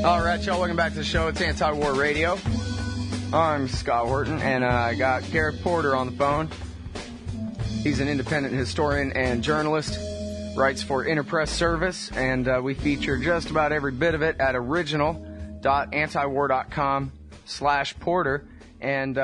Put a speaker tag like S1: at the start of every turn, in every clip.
S1: All right, y'all, welcome back to the show. It's Anti-War Radio. I'm Scott Horton, and I got Gareth Porter on the phone. He's an independent historian and journalist, writes for Interpress Service, and we feature just about every bit of it at original.antiwar.com/Porter. And,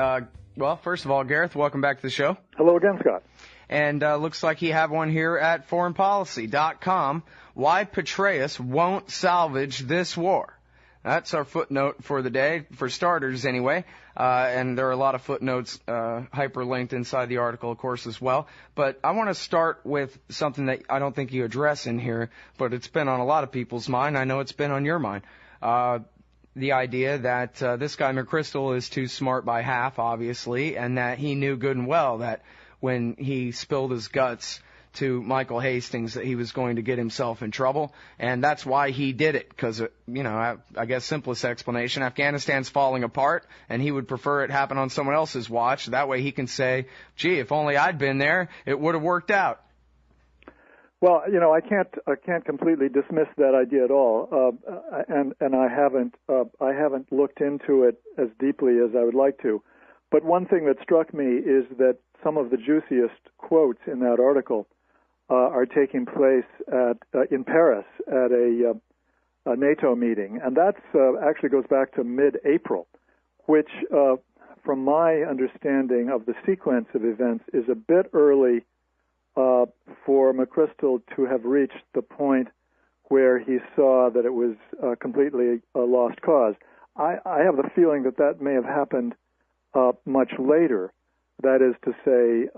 S1: well, first of all, Gareth, welcome back to the show.
S2: Hello again, Scott.
S1: And looks like you have one here at foreignpolicy.com. Why Petraeus won't salvage this war. That's our footnote for the day, for starters anyway, and there are a lot of footnotes hyperlinked inside the article, of course, as well. But I want to start with something that I don't think you address in here, but it's been on a lot of people's mind. I know it's been on your mind. The idea that this guy McChrystal is too smart by half, obviously, and that he knew good and well that when he spilled his guts to Michael Hastings that he was going to get himself in trouble, and that's why he did it, because, I guess simplest explanation, Afghanistan's falling apart, and he would prefer it happen on someone else's watch. That way he can say, gee, if only I'd been there, it would have worked out.
S2: Well, I can't completely dismiss that idea at all, and I haven't looked into it as deeply as I would like to. But one thing that struck me is that some of the juiciest quotes in that article are taking place in Paris at a NATO meeting, and that's actually goes back to mid-April, which, from my understanding of the sequence of events, is a bit early for McChrystal to have reached the point where he saw that it was completely a lost cause. I have the feeling that may have happened much later. That is to say,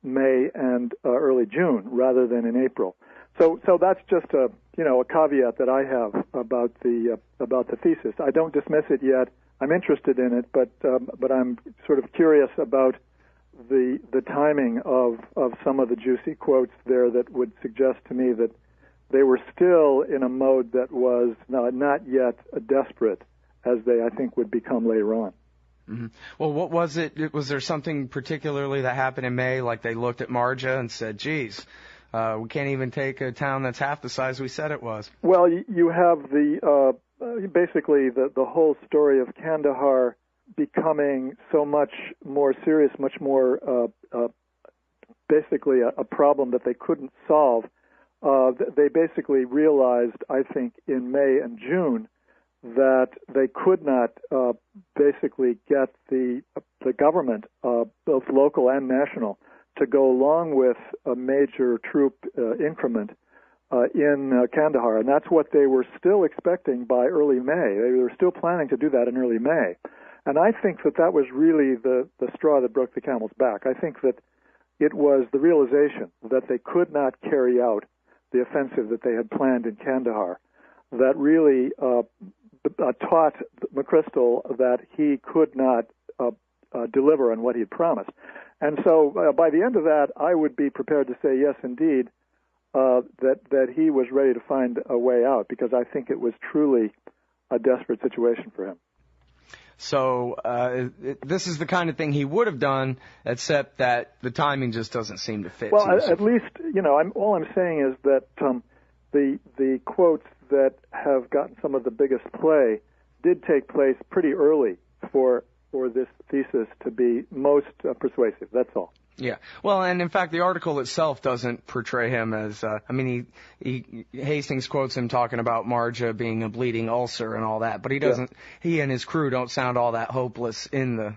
S2: May and early June, rather than in April. So that's just a caveat that I have about the thesis. I don't dismiss it yet. I'm interested in it, but I'm sort of curious about the timing of some of the juicy quotes there that would suggest to me that they were still in a mode that was not yet desperate, as they, I think, would become later on.
S1: Mm-hmm. Well, what was it? Was there something particularly that happened in May, like they looked at Marja and said, geez, we can't even take a town that's half the size we said it was?
S2: Well, you have basically the whole story of Kandahar becoming so much more serious, much more basically a problem that they couldn't solve. They basically realized, I think, in May and June, that they could not basically get the government, both local and national, to go along with a major troop increment in Kandahar. And that's what they were still expecting by early May. They were still planning to do that in early May. And I think that was really the straw that broke the camel's back. I think that it was the realization that they could not carry out the offensive that they had planned in Kandahar that really taught McChrystal that he could not deliver on what he had promised. And so by the end of that, I would be prepared to say, yes, indeed, that he was ready to find a way out, because I think it was truly a desperate situation for him.
S1: So this is the kind of thing he would have done, except that the timing just doesn't seem to fit.
S2: Well, at least, all I'm saying is that the quotes that have gotten some of the biggest play did take place pretty early for this thesis to be most persuasive. That's all.
S1: Yeah. Well, and in fact, the article itself doesn't portray him as, Hastings quotes him talking about Marja being a bleeding ulcer and all that, but he doesn't, he and his crew don't sound all that hopeless in the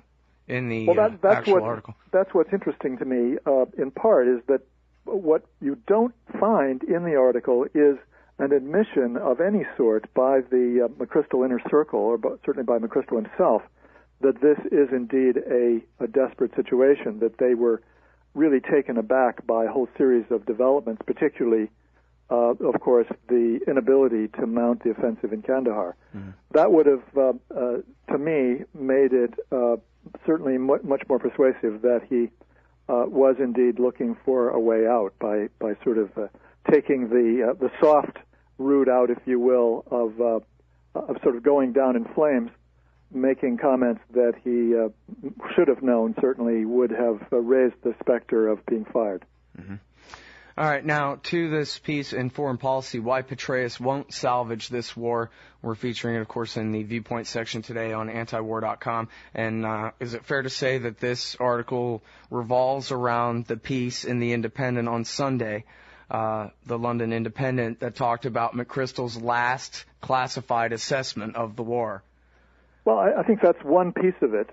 S1: actual article.
S2: That's what's interesting to me, in part, is that what you don't find in the article is an admission of any sort by the McChrystal inner circle, or certainly by McChrystal himself, that this is indeed a desperate situation, that they were really taken aback by a whole series of developments, particularly, of course, the inability to mount the offensive in Kandahar. Mm-hmm. That would have, to me, made it certainly much more persuasive that he was indeed looking for a way out by sort of taking the soft route out, if you will, of sort of going down in flames, making comments that he should have known certainly would have raised the specter of being fired.
S1: Mm-hmm. All right, now to this piece in Foreign Policy, Why Petraeus Won't Salvage This War. We're featuring it, of course, in the Viewpoint section today on antiwar.com. And is it fair to say that this article revolves around the piece in The Independent on Sunday, the London Independent, that talked about McChrystal's last classified assessment of the war?
S2: Well, I think that's one piece of it.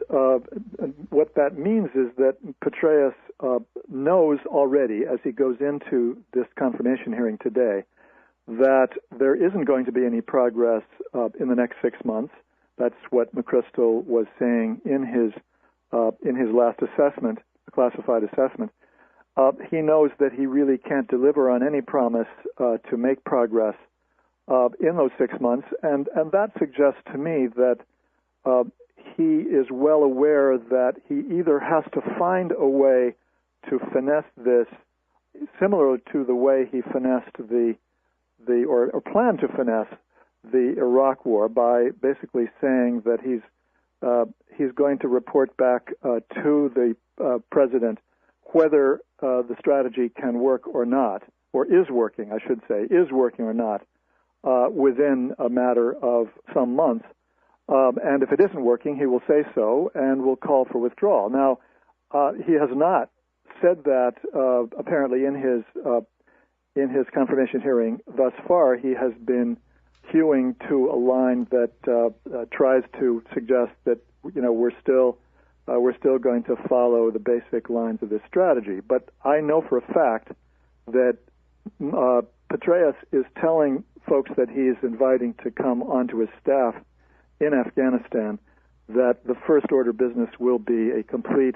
S2: What that means is that Petraeus knows already, as he goes into this confirmation hearing today, that there isn't going to be any progress in the next 6 months. That's what McChrystal was saying in his last assessment, the classified assessment. He knows that he really can't deliver on any promise to make progress in those 6 months, and that suggests to me that he is well aware that he either has to find a way to finesse this, similar to the way he finessed or planned to finesse the Iraq War, by basically saying that he's going to report back to the president whether the strategy can work or not, or is working, I should say, is working or not, within a matter of some months. And if it isn't working, he will say so and will call for withdrawal. Now, he has not said that apparently in his confirmation hearing thus far. He has been hewing to a line that tries to suggest that we're still going to follow the basic lines of this strategy. But I know for a fact that Petraeus is telling folks that he is inviting to come onto his staff in Afghanistan that the first order business will be a complete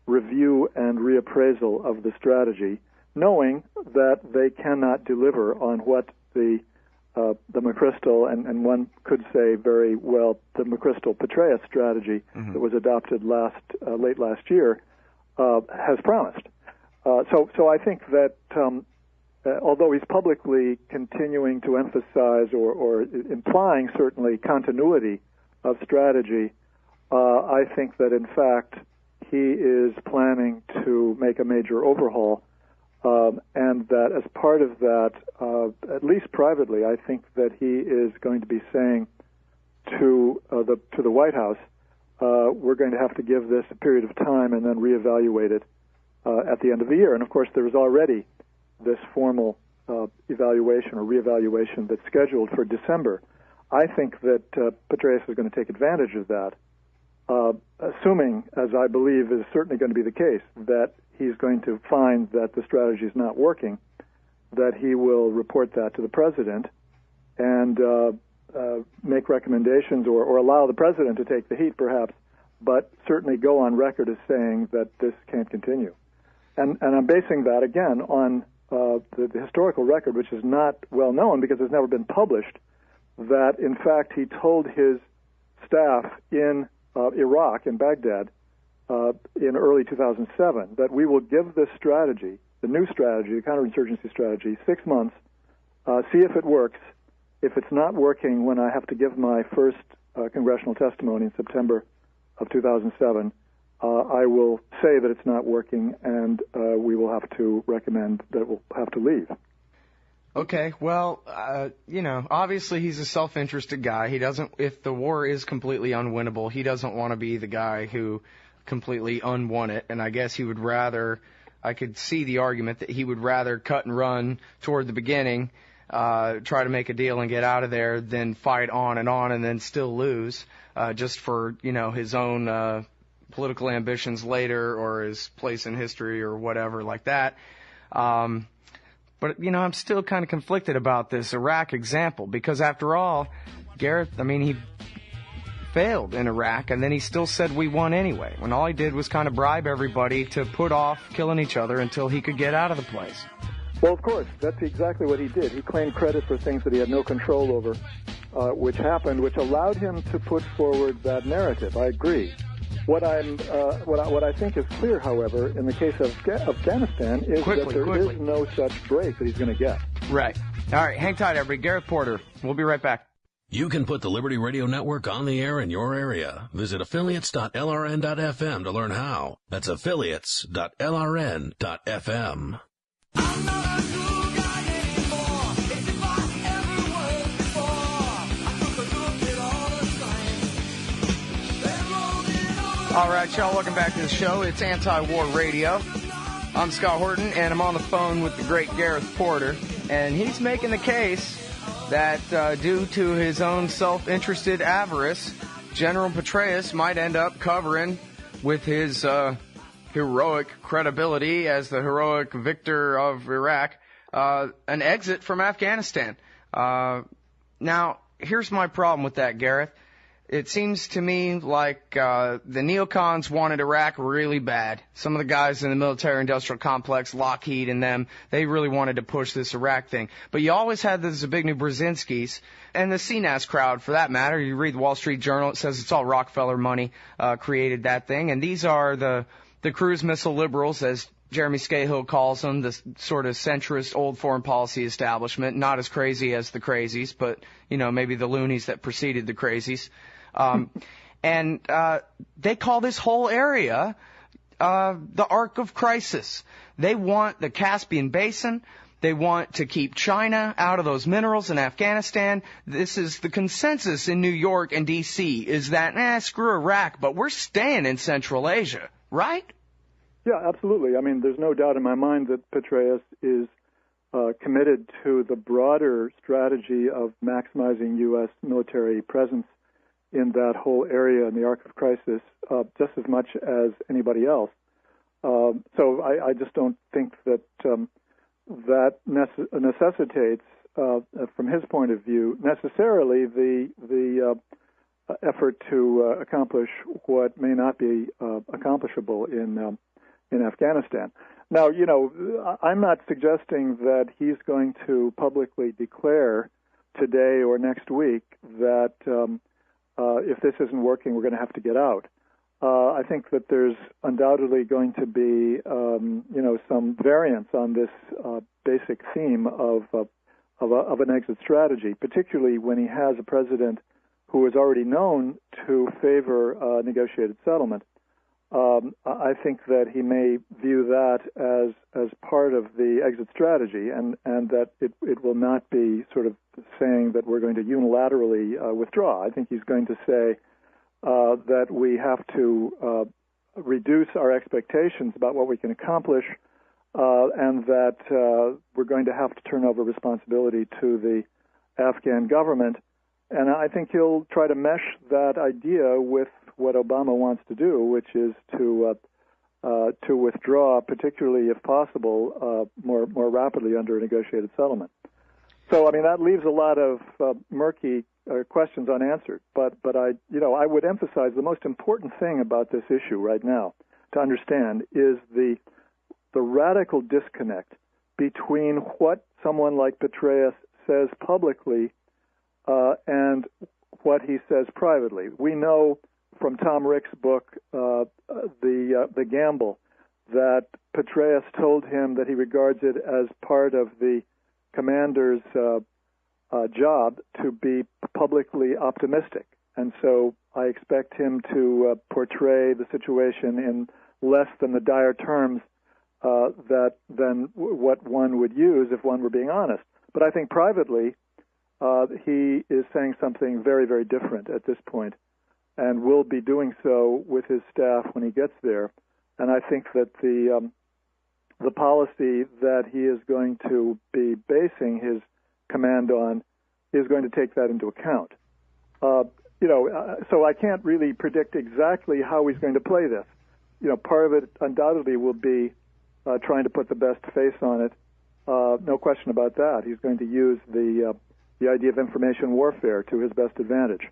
S2: review and reappraisal of the strategy, knowing that they cannot deliver on what the McChrystal and one could say very well the McChrystal-Petraeus strategy that was adopted late last year has promised. So I think that although he's publicly continuing to emphasize or implying certainly continuity of strategy, I think that in fact he is planning to make a major overhaul, and that as part of that, at least privately, I think that he is going to be saying to the White House, we're going to have to give this a period of time and then reevaluate it at the end of the year. And of course, there is already this formal evaluation or reevaluation that's scheduled for December. I think that Petraeus is going to take advantage of that, assuming, as I believe is certainly going to be the case, that he's going to find that the strategy is not working, that he will report that to the president and make recommendations or allow the president to take the heat, perhaps, but certainly go on record as saying that this can't continue. And I'm basing that, again, on the historical record, which is not well known because it's never been published, that, in fact, he told his staff in Iraq, in Baghdad, in early 2007, that we will give this strategy, the new strategy, the counterinsurgency strategy, 6 months, see if it works. If it's not working when I have to give my first congressional testimony in September of 2007, I will say that it's not working, and we will have to recommend that we'll have to leave.
S1: Okay, well, obviously he's a self-interested guy. He doesn't, if the war is completely unwinnable, he doesn't want to be the guy who completely unwon it, and I guess he would rather, I could see the argument that he would rather cut and run toward the beginning, try to make a deal and get out of there, than fight on and then still lose, just for, his own political ambitions later or his place in history or whatever like that. But, I'm still kind of conflicted about this Iraq example because, after all, Gareth, he failed in Iraq, and then he still said we won anyway, when all he did was kind of bribe everybody to put off killing each other until he could get out of the place.
S2: Well, of course, that's exactly what he did. He claimed credit for things that he had no control over, which happened, which allowed him to put forward that narrative. I agree. What I think is clear, however, in the case of Afghanistan, is that there is no such break that he's going to get.
S1: Right. All right, hang tight, everybody. Gareth Porter. We'll be right back.
S3: You can put the Liberty Radio Network on the air in your area. Visit affiliates.lrn.fm to learn how. That's affiliates.lrn.fm.
S4: I'm not a cool guy anymore. If I ever was before, I took a look at all the signs. They're rolling over.
S1: All right, y'all, welcome back to the show. It's Anti-War Radio. I'm Scott Horton, and I'm on the phone with the great Gareth Porter, and he's making the case that due to his own self-interested avarice, General Petraeus might end up covering, with his heroic credibility as the heroic victor of Iraq, an exit from Afghanistan. Now, here's my problem with that, Gareth. It seems to me like the neocons wanted Iraq really bad. Some of the guys in the military-industrial complex, Lockheed and them, they really wanted to push this Iraq thing. But you always had the Zbigniew Brzezinskis and the CNAS crowd, for that matter. You read the Wall Street Journal, it says it's all Rockefeller money created that thing. And these are the cruise missile liberals, as Jeremy Scahill calls them, the sort of centrist old foreign policy establishment, not as crazy as the crazies, but, you know, maybe the loonies that preceded the crazies. And they call this whole area the Arc of Crisis. They want the Caspian Basin. They want to keep China out of those minerals in Afghanistan. This is the consensus in New York and D.C. is that, screw Iraq, but we're staying in Central Asia, right?
S2: Yeah, absolutely. I mean, there's no doubt in my mind that Petraeus is committed to the broader strategy of maximizing U.S. military presence in that whole area in the Arc of Crisis just as much as anybody else. So I just don't think that that necessitates, from his point of view, necessarily the effort to accomplish what may not be accomplishable in Afghanistan. Now, you know, I'm not suggesting that he's going to publicly declare today or next week that if this isn't working, we're going to have to get out. I think that there's undoubtedly going to be, some variance on this basic theme of an exit strategy, particularly when he has a president who is already known to favor negotiated settlement. I think that he may view that as part of the exit strategy, and that it will not be sort of saying that we're going to unilaterally withdraw. I think he's going to say that we have to reduce our expectations about what we can accomplish, and that we're going to have to turn over responsibility to the Afghan government. And I think he'll try to mesh that idea with what Obama wants to do, which is to withdraw, particularly if possible, more rapidly under a negotiated settlement. So, I mean, that leaves a lot of murky questions unanswered. But I would emphasize the most important thing about this issue right now to understand is the radical disconnect between what someone like Petraeus says publicly and what he says privately. We know from Tom Rick's book, The Gamble, that Petraeus told him that he regards it as part of the commander's job to be publicly optimistic. And so I expect him to portray the situation in less than the dire terms than what one would use if one were being honest. But I think privately, he is saying something very, very different at this point, and will be doing so with his staff when he gets there. And I think that the policy that he is going to be basing his command on is going to take that into account. So I can't really predict exactly how he's going to play this. Part of it undoubtedly will be trying to put the best face on it. No question about that. He's going to use the idea of information warfare to his best advantage.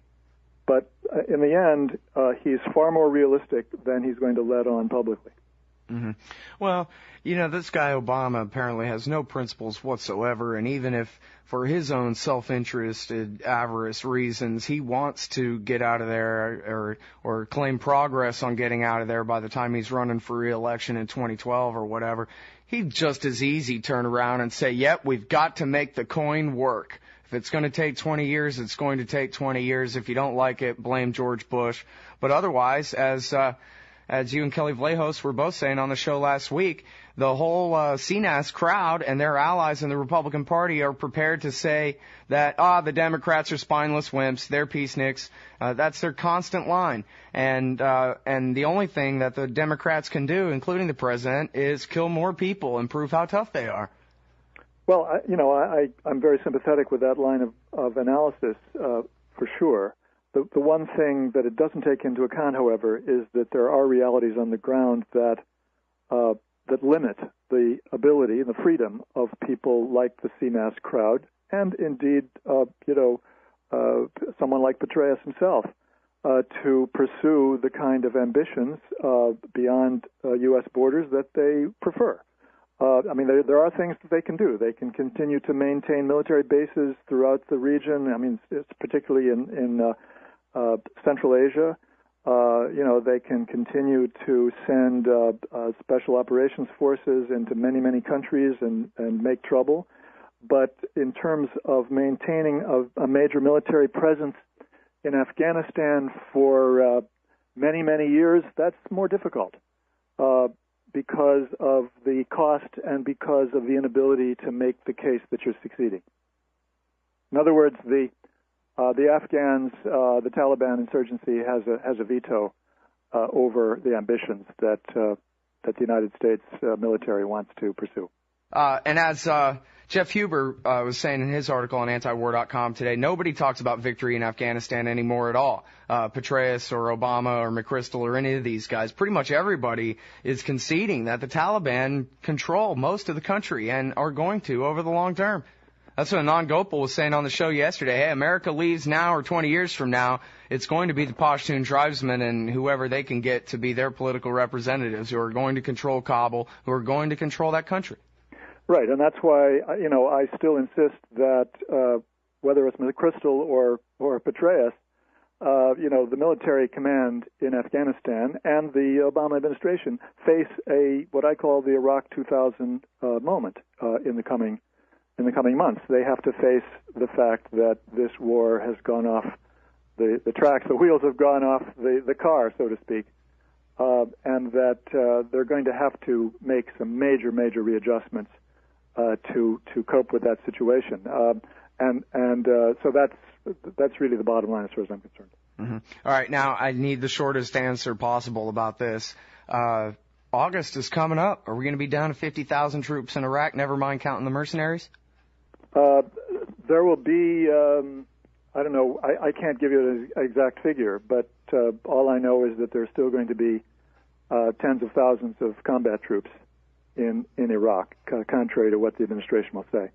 S2: But in the end, he's far more realistic than he's going to let on publicly.
S1: Mm-hmm. Well, this guy Obama apparently has no principles whatsoever, and even if for his own self-interested, avarice reasons, he wants to get out of there or claim progress on getting out of there by the time he's running for re-election in 2012 or whatever, he'd just as easy turn around and say, yep, we've got to make the coin work. If it's going to take 20 years, it's going to take 20 years. If you don't like it, blame George Bush. But otherwise, as you and Kelly Vlahos were both saying on the show last week, the whole CNAS crowd and their allies in the Republican Party are prepared to say that, the Democrats are spineless wimps, they're peaceniks. That's their constant line. And the only thing that the Democrats can do, including the president, is kill more people and prove how tough they are.
S2: Well, I'm very sympathetic with that line of analysis, for sure. The one thing that it doesn't take into account, however, is that there are realities on the ground that limit the ability and the freedom of people like the CNAS crowd, and indeed, someone like Petraeus himself, to pursue the kind of ambitions beyond U.S. borders that they prefer. There are things that they can do. They can continue to maintain military bases throughout the region. It's particularly in Central Asia. They can continue to send special operations forces into many, many countries and make trouble. But in terms of maintaining a major military presence in Afghanistan for many, many years, that's more difficult because of the cost and because of the inability to make the case that you're succeeding. In other words, the Afghans, the Taliban insurgency has a veto over the ambitions that the United States military wants to pursue.
S1: And as Jeff Huber was saying in his article on antiwar.com today, nobody talks about victory in Afghanistan anymore at all. Petraeus or Obama or McChrystal or any of these guys, pretty much everybody is conceding that the Taliban control most of the country and are going to over the long term. That's what Anand Gopal was saying on the show yesterday. Hey, America leaves now or 20 years from now, it's going to be the Pashtun tribesmen and whoever they can get to be their political representatives who are going to control Kabul, who are going to control that country.
S2: Right, and that's why, I still insist that whether it's McChrystal or Petraeus, the military command in Afghanistan and the Obama administration face what I call the Iraq 2000 moment in the coming months. They have to face the fact that this war has gone off the tracks, the wheels have gone off the car, so to speak, and that they're going to have to make some major readjustments to cope with that situation. So that's really the bottom line as far as I'm concerned.
S1: Mm-hmm. All right, now I need the shortest answer possible about this. August is coming up. Are we going to be down to 50,000 troops in Iraq, never mind counting the mercenaries?
S2: There will be, I don't know, I can't give you an exact figure, but all I know is that there's still going to be tens of thousands of combat troops in Iraq, contrary to what the administration will say.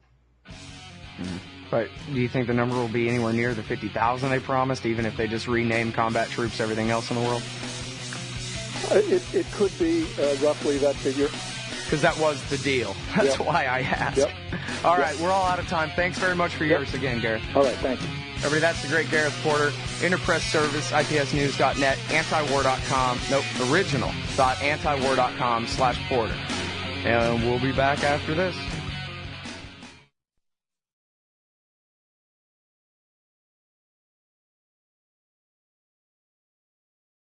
S1: Mm-hmm. But do you think the number will be anywhere near the 50,000 they promised, even if they just rename combat troops everything else in the world?
S2: It could be roughly that figure.
S1: Because that was the deal. That's why I asked.
S2: Yep.
S1: All right, we're all out of time. Thanks very much for yours again, Gareth.
S2: All right, thank you.
S1: Everybody, that's the great Gareth Porter. Interpress Service, IPSnews.net, antiwar.com, original.antiwar.com/Porter. And we'll be back after this.